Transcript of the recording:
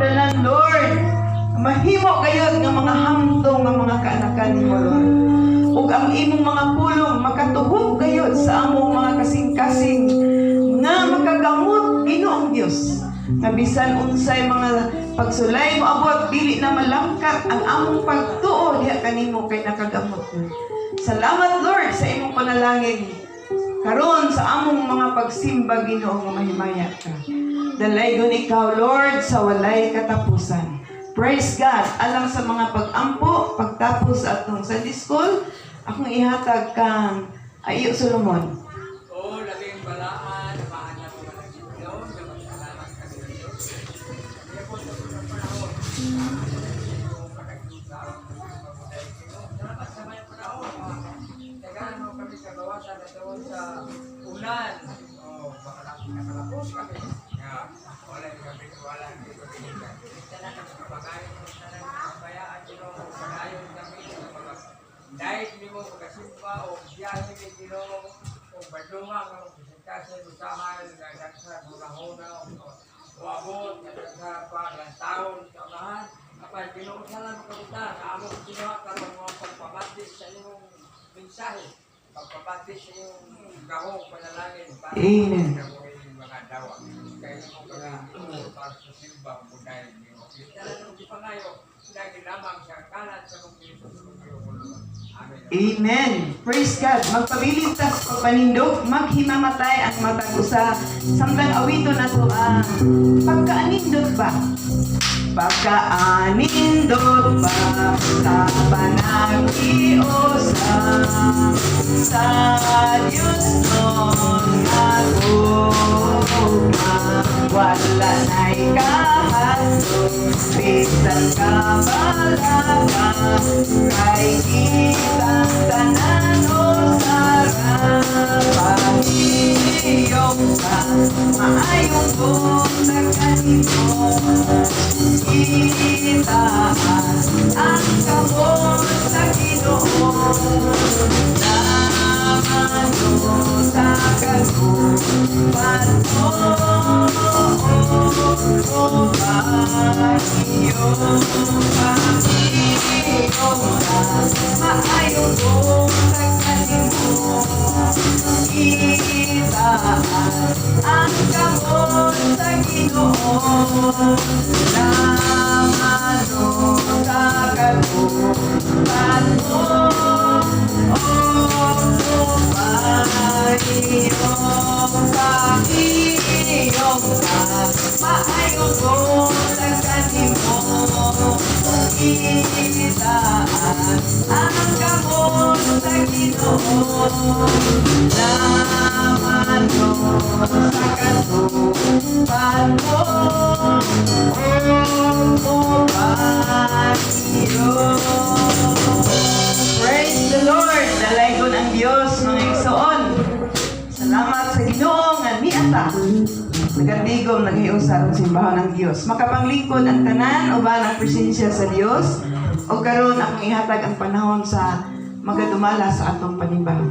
tanan, Lord. Mahimo kayo nga mga hamtong nga mga kaanakan nimo, Lord. Ug ang imong mga pulong makatuhog kayo sa among mga kasing-kasing nga makagamot Ginoong Dios. Nga bisan unsay mga pagsulay mo abot dili na malangkat ang among pagtuo diha kanimo kay nakagamot. Salamat, Lord, sa imong panalangin karon sa among mga pagsimba, Ginoo, nga mahimaya ka. Dalaygon ikaw, Lord, sa walay katapusan. Praise God. Alang sa mga pag-ampo, pagtapos sa atong Sunday School, akong ihatag kang Ayo Solomon. Oo, labing balaan, nabahan na po mga Ginoo, na magsalamat ka sa Diyos. Kaya po sa unang panahon, salamat sa may panahon. Tagaan mo kami sa gawasan na doon sa ulan. O, baka nakalapos kami. Wala kami wala dito dito. Talaga sa kabagayan mo talaga kabayaan Ginoo, padayon kami sa mga dahil ni mo pagkasimpa o biyahe ni Ginoo o badungan ang presentasan usahan na nagsa huna-huna o abot na nagsa paglantaon sa amahan kapag Ginoo salam kabuta sa among Ginoo karon mga pagpabatis sa imong mensahe, pagpabatis sa imong gahong panalangin para sa mga dawa kaya mo para sa simbang budaya Ginoo. Talagang di pa ngayon dahil lamang sa kalat sa kong Amen. Praise God. Magpabilin ta sa pagpanindog, maghimamatay ang matag usa. Samtang awito na to ang pagkaanindog ba? Pagkaanindog ba sa panag-iusa sa Diyos nun ako wala na'y kahasong bisan kabalaga kay kitang tanan o sarap pag-iyong ka maayong buntag kanimo itaan ang kamot sa Ginoo naman o sa kagupan mo o maayong pag-iyong ka maayong buntag kanimo itaan ang kamot sa Ginoo naman o sa kagupan mo o maayong pag-iyong ka maayong buntag kanimo itaan ang kamot sa Ginoo naman o sa kagupan mo o maayong. Praise the Lord! Dalaygon ang Diyos, mga igsoon. Salamat sa Ginoo nga niata. Nagatigom, naghiusap ang simbahan ng Diyos. Makapanglingkod ang tanan, uban ang presensya sa Diyos. O karon akong ihatag ang panahon sa magadumala sa atong panimbahan.